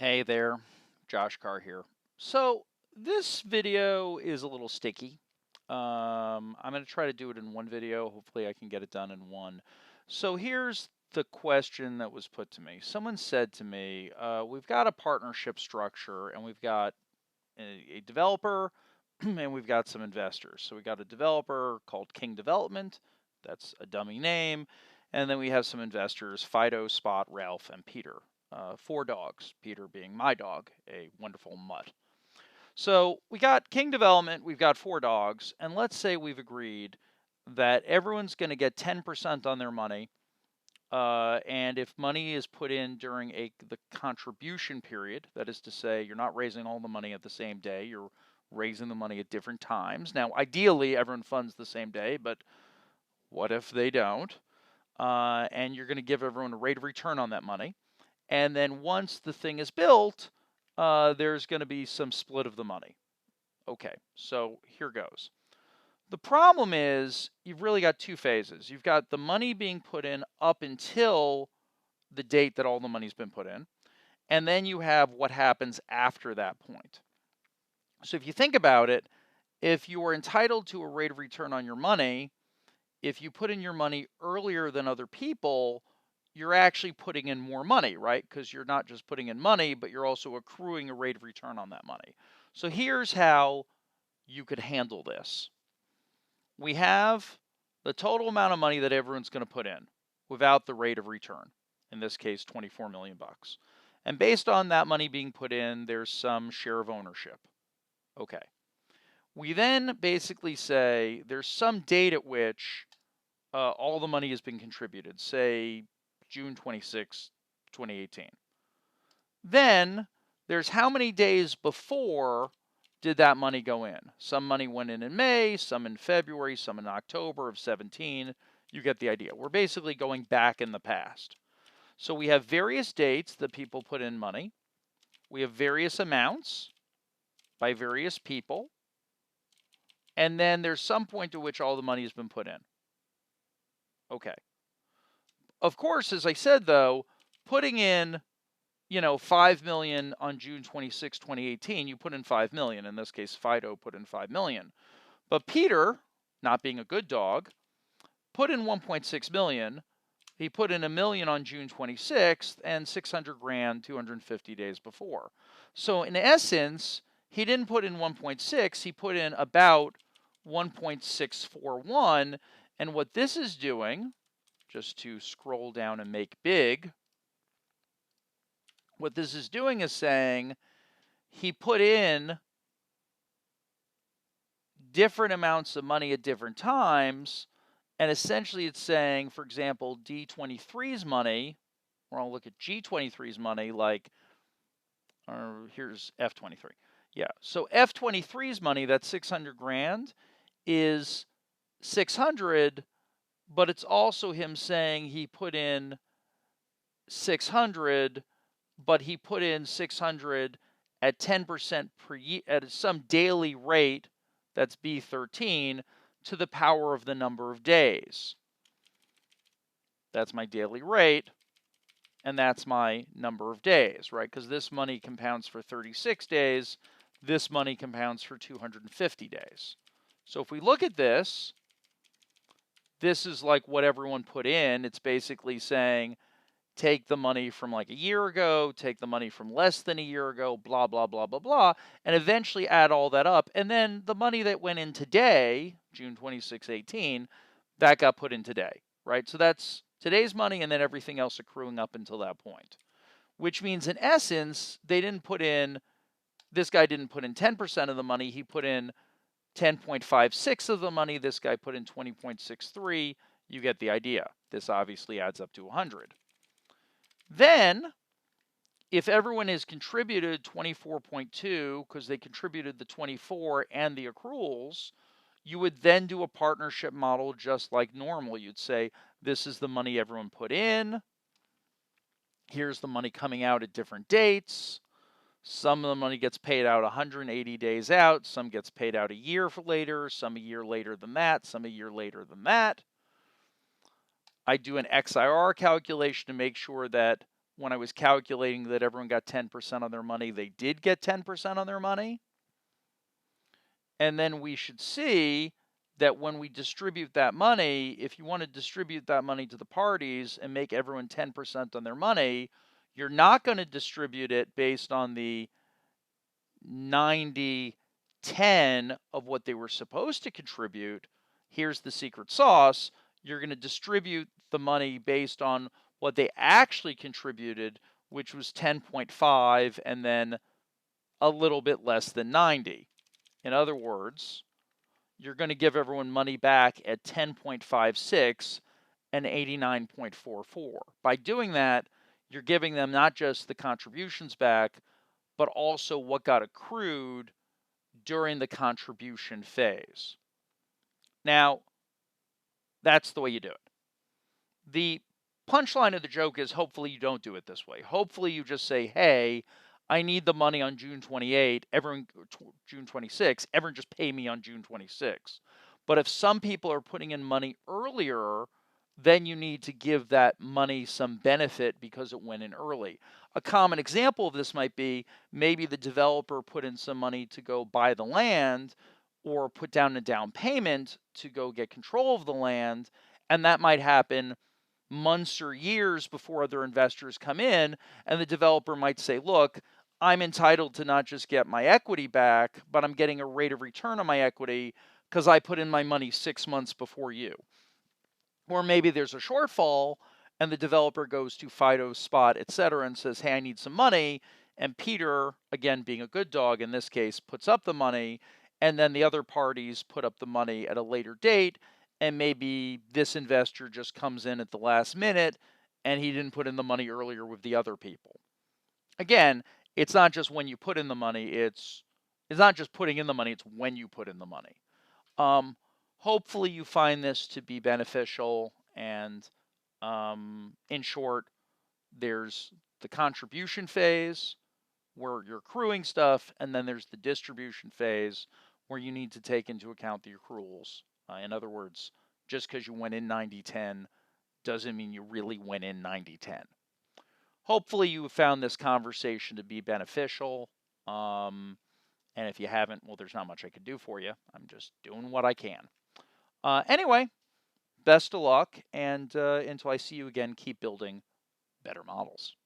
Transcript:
Hey there, Josh Carr here. So this video is a little sticky. I'm going to try to do it in one video. Hopefully I can get it done in one. So here's the question that was put to me. Someone said to me, we've got a partnership structure and we've got a developer and we've got some investors. So we got a developer called King Development. That's a dummy name. And then we have some investors, Fido, Spot, Ralph, and Peter. Four dogs, Peter being my dog, a wonderful mutt. So we got King Development, we've got four dogs, and let's say we've agreed that everyone's going to get 10% on their money. And if money is put in during the contribution period, that is to say, you're not raising all the money at the same day, you're raising the money at different times. Now, ideally, everyone funds the same day, but what if they don't? And you're going to give everyone a rate of return on that money. And then once the thing is built, there's going to be some split of the money. Okay, so here goes. The problem is you've really got two phases. You've got the money being put in up until the date that all the money's been put in, and then you have what happens after that point. So if you think about it, if you are entitled to a rate of return on your money, if you put in your money earlier than other people, you're actually putting in more money, right? Because you're not just putting in money, but you're also accruing a rate of return on that money. So here's how you could handle this. We have the total amount of money that everyone's going to put in without the rate of return. In this case, 24 million bucks. And based on that money being put in, there's some share of ownership. Okay. We then basically say there's some date at which all the money has been contributed, say June 26, 2018. Then there's how many days before did that money go in? Some money went in May, some in February, some in October of 17. You get the idea. We're basically going back in the past. So we have various dates that people put in money. We have various amounts by various people. And then there's some point to which all the money has been put in. Okay. Of course, as I said, though, putting in, 5 million on June 26, 2018, you put in 5 million. In this case, Fido put in 5 million. But Peter, not being a good dog, put in 1.6 million. He put in $1 million on June 26th and 600 grand 250 days before. So in essence, he didn't put in 1.6, he put in about 1.641. And what this is doing, just to scroll down and make big, what this is doing is saying he put in different amounts of money at different times. And essentially it's saying, for example, D23's money, or I'll look at G23's money, like, here's F23. Yeah, so F23's money, that's 600 grand, is 600, but it's also him saying he put in 600, but he put in 600 at 10% per year, at some daily rate, that's B13, to the power of the number of days. That's my daily rate, and that's my number of days, right? Because this money compounds for 36 days, this money compounds for 250 days. So if we look at this, this is like what everyone put in. It's basically saying, take the money from like a year ago, take the money from less than a year ago, blah, blah, blah, blah, blah, and eventually add all that up. And then the money that went in today, June 26, 18, that got put in today, right? So that's today's money and then everything else accruing up until that point, which means in essence, they didn't put in, this guy didn't put in 10% of the money, he put in 10.56 of the money, this guy put in 20.63, you get the idea. This obviously adds up to 100. Then, if everyone has contributed 24.2, because they contributed the 24 and the accruals, you would then do a partnership model just like normal. You'd say, this is the money everyone put in. Here's the money coming out at different dates. Some of the money gets paid out 180 days out. Some gets paid out a year later. Some a year later than that. Some a year later than that. I do an XIR calculation to make sure that when I was calculating that everyone got 10% on their money, they did get 10% on their money. And then we should see that when we distribute that money, if you want to distribute that money to the parties and make everyone 10% on their money, you're not going to distribute it based on the 90-10 of what they were supposed to contribute. Here's the secret sauce. You're going to distribute the money based on what they actually contributed, which was 10.5 and then a little bit less than 90. In other words, you're going to give everyone money back at 10.56 and 89.44. By doing that, you're giving them not just the contributions back, but also what got accrued during the contribution phase. Now, that's the way you do it. The punchline of the joke is hopefully you don't do it this way. Hopefully you just say, hey, I need the money on June 28, June 26, everyone just pay me on June 26. But if some people are putting in money earlier, then you need to give that money some benefit because it went in early. A common example of this might be maybe the developer put in some money to go buy the land or put down a down payment to go get control of the land, and that might happen months or years before other investors come in, and the developer might say, look, I'm entitled to not just get my equity back, but I'm getting a rate of return on my equity because I put in my money 6 months before you. Or maybe there's a shortfall and the developer goes to Fido, Spot, etc., and says, hey, I need some money. And Peter, again, being a good dog in this case, puts up the money, and then the other parties put up the money at a later date, and maybe this investor just comes in at the last minute and he didn't put in the money earlier with the other people. Again, it's not just when you put in the money, it's not just putting in the money, it's when you put in the money. Hopefully you find this to be beneficial, and in short, there's the contribution phase where you're accruing stuff, and then there's the distribution phase where you need to take into account the accruals. In other words, just because you went in 90-10 doesn't mean you really went in 90-10. Hopefully you found this conversation to be beneficial. And if you haven't, well, there's not much I can do for you. I'm just doing what I can. Anyway, best of luck, and until I see you again, keep building better models.